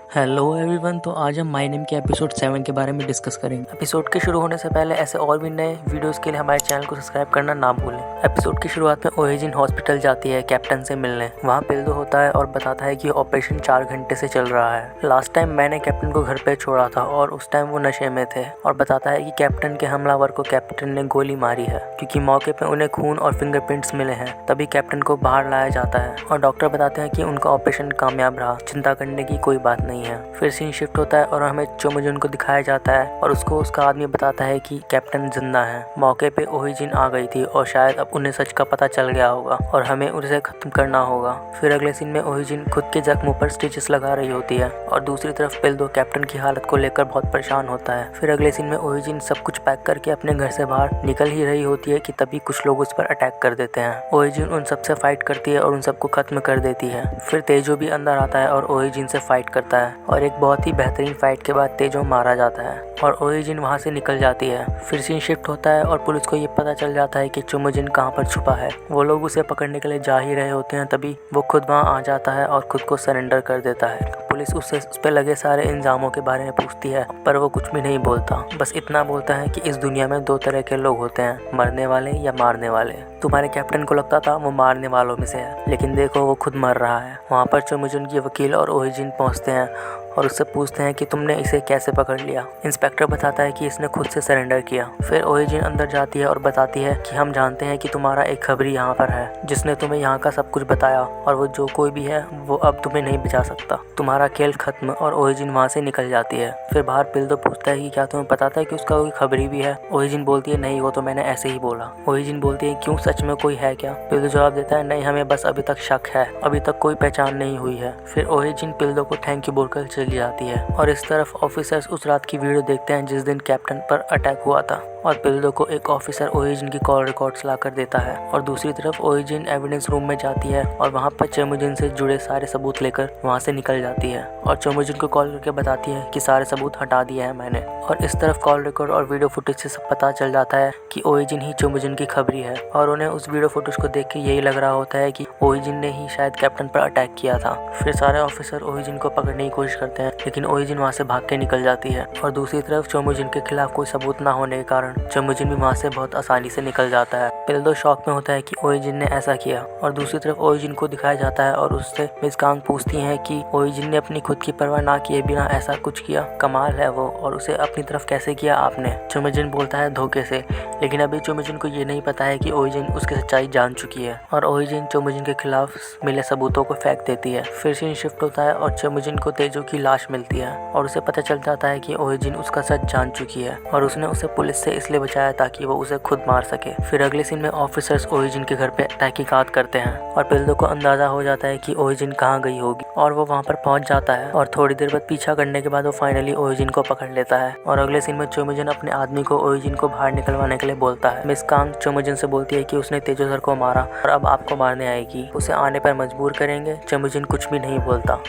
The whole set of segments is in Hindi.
Hello everyone. तो आज हम माय नेम के एपिसोड 7 के बारे में डिस्कस करेंगे। एपिसोड के शुरू होने से पहले ऐसे और भी नए वीडियोस के लिए हमारे चैनल को सब्सक्राइब करना ना भूलें। एपिसोड की शुरुआत में ओहेजिन हॉस्पिटल जाती है कैप्टन से मिलने। वहाँ पिल्दो होता है और बताता है कि ऑपरेशन 4 घंटे से चल रहा है। लास्ट टाइम मैंने कैप्टन को घर पे छोड़ा था और उस टाइम वो नशे में थे, और बताता है कि कैप्टन के हमलावर को कैप्टन ने गोली मारी है क्योंकि मौके पे उन्हें खून और फिंगरप्रिंट्स मिले हैं। तभी कैप्टन को बाहर लाया जाता है और डॉक्टर बताते हैं कि उनका ऑपरेशन कामयाब रहा, चिंता करने की कोई बात नहीं है। फिर सीन शिफ्ट होता है और हमें चोमोजुन को दिखाया जाता है और उसको उसका आदमी बताता है कि कैप्टन जिंदा है। मौके पे ओहिजिन आ गई थी और शायद अब उन्हें सच का पता चल गया होगा और हमें उसे खत्म करना होगा। फिर अगले सीन में ओहिजिन खुद के जख्मों पर स्टिचेस लगा रही होती है और दूसरी तरफ पिल्दो कैप्टन की हालत को लेकर बहुत परेशान होता है। फिर अगले सीन में ओहिजिन सब कुछ पैक करके अपने घर से बाहर निकल ही रही होती है कि तभी कुछ लोग उस पर अटैक कर देते हैं। ओहिजिन उन सबसे फाइट करती है और उन सबको खत्म कर देती है। फिर तेजो भी अंदर आता है और ओहिजिन से फाइट करता है और एक बहुत ही बेहतरीन फाइट के बाद तेजो मारा जाता है और ओहिजिन वहां से निकल जाती है। फिर सीन शिफ्ट होता है और पुलिस को ये पता चल जाता है कि चोमोजिन कहाँ पर छुपा है। वो लोग उसे पकड़ने के लिए जा ही रहे होते हैं, तभी वो खुद वहां आ जाता है और खुद को सरेंडर कर देता है। पुलिस उससे उस पर लगे सारे इल्जामों के बारे में पूछती है, पर वो कुछ भी नहीं बोलता। बस इतना बोलता है कि इस दुनिया में 2 तरह के लोग होते हैं, मरने वाले या मारने वाले। तुम्हारे कैप्टन को लगता था वो मारने वालों में से है, लेकिन देखो वो खुद मर रहा है। वहाँ पर चोमोजुन की वकील और ओहिजिन पहुँचते हैं और उससे पूछते हैं कि तुमने इसे कैसे पकड़ लिया। इंस्पेक्टर बताता है कि इसने खुद से सरेंडर किया। फिर ओहिजिन अंदर जाती है और बताती है कि हम जानते हैं कि तुम्हारा एक खबरी यहाँ पर है जिसने तुम्हें यहाँ का सब कुछ बताया, और वो जो कोई भी है वो अब तुम्हें नहीं बचा सकता। तुम्हारा खेल खत्म। और ओहिजिन वहाँ से निकल जाती है। फिर बाहर पिल्दो पूछता है कि क्या तुम्हें पता था कि उसका कोई खबरी भी है। ओहिजिन बोलती है नहीं, वो तो मैंने ऐसे ही बोला। ओहिजिन बोलती है क्यों, सच में कोई है क्या? पिल्दो जवाब देता है नहीं, हमें बस अभी तक शक है, अभी तक कोई पहचान नहीं हुई है। फिर ओहिजिन पिल्दो को थैंक यू बोलकर चली जाती है और इस तरफ ऑफिसर्स उस रात की वीडियो देखते हैं जिस दिन कैप्टन पर अटैक हुआ था, और पिल्दो को एक ऑफिसर ओहिजिन की कॉल रिकॉर्ड्स ला कर देता है। और दूसरी तरफ ओहिजिन एविडेंस रूम में जाती है और वहाँ पर चोमोजुन से जुड़े सारे सबूत लेकर वहाँ से निकल जाती है और चोमोजुन को कॉल करके बताती है कि सारे सबूत हटा दिए हैं मैंने। और इस तरफ कॉल रिकॉर्ड और वीडियो फुटेज से सब पता चल जाता है कि ओहिजिन ही चोमोजुन की खबरी है, और उन्हें उस वीडियो फुटेज को देख के यही लग रहा होता है कि ओहिजिन ने ही शायद कैप्टन पर अटैक किया था। फिर सारे ऑफिसर ओहिजिन को पकड़ने की कोशिश करते हैं, लेकिन ओहिजिन वहाँ से भाग के निकल जाती है। और दूसरी तरफ चोमोजुन के खिलाफ कोई सबूत ना होने के कारण चोमोजुन भी वहाँ से बहुत आसानी से निकल जाता है। पिल्दो शॉक में होता है कि ओहिजिन ने ऐसा किया, और दूसरी तरफ ओहिजिन को दिखाया जाता है और उससे मिस कांग पूछती हैं कि ओहिजिन ने अपनी खुद की परवाह ना किए बिना ऐसा कुछ किया, कमाल है वो, और उसे अपनी तरफ कैसे किया आपने? चोमोजुन बोलता है धोखे से, लेकिन अभी चोमोजुन को ये नहीं पता है कि ओहिजिन उसकी सच्चाई जान चुकी है और ओहिजिन चोमोजुन के खिलाफ मिले सबूतों को फेंक देती है। फिर सीन शिफ्ट होता है और चोमोजुन को तेजो की लाश मिलती है और उसे पता चल जाता है कि ओहिजिन उसका सच जान चुकी है और उसने उसे पुलिस से इसलिए बचाया ताकि वो उसे खुद मार सके। फिर अगले सीन में ऑफिसर्स ओहिजिन के घर पे तहकीकात करते हैं और पिल्दो को अंदाजा हो जाता है कि ओहिजिन कहाँ गई होगी, और वो वहाँ पर पहुँच जाता है और थोड़ी देर बाद पीछा करने के बाद वो फाइनली ओहिजिन को पकड़ लेता है। और अगले सीन में चोमोजुन अपने आदमी को ओहिजिन को बाहर निकलवाने के लिए बोलता है। मिस कांग चोमोजुन से बोलती है कि उसने तेजो सर को मारा और अब आपको मारने आएगी, उसे आने पर मजबूर करेंगे। चोमोजुन कुछ भी नहीं बोलता।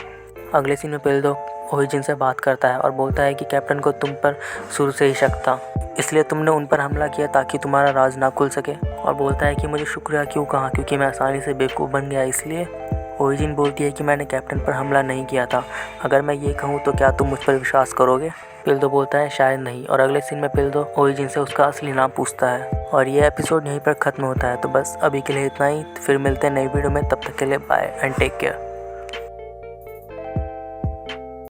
अगले सीन में पिल्दो ओहिजिन से बात करता है और बोलता है कि कैप्टन को तुम पर शुरू से ही शक था, इसलिए तुमने उन पर हमला किया ताकि तुम्हारा राज ना खुल सके। और बोलता है कि मुझे शुक्रिया क्यों कहा, क्योंकि मैं आसानी से बेवकूफ़ बन गया इसलिए। ओहिजिन बोलती है कि मैंने कैप्टन पर हमला नहीं किया था, अगर मैं ये कहूँ तो क्या तुम मुझ पर विश्वास करोगे? पिल्दो बोलता है शायद नहीं। और अगले सीन में पिल्दो ओहिजिन से उसका असली नाम पूछता है और ये एपिसोड यहीं पर ख़त्म होता है। तो बस अभी के लिए इतना ही, फिर मिलते हैं नई वीडियो में, तब तक के लिए बाय एंड टेक केयर।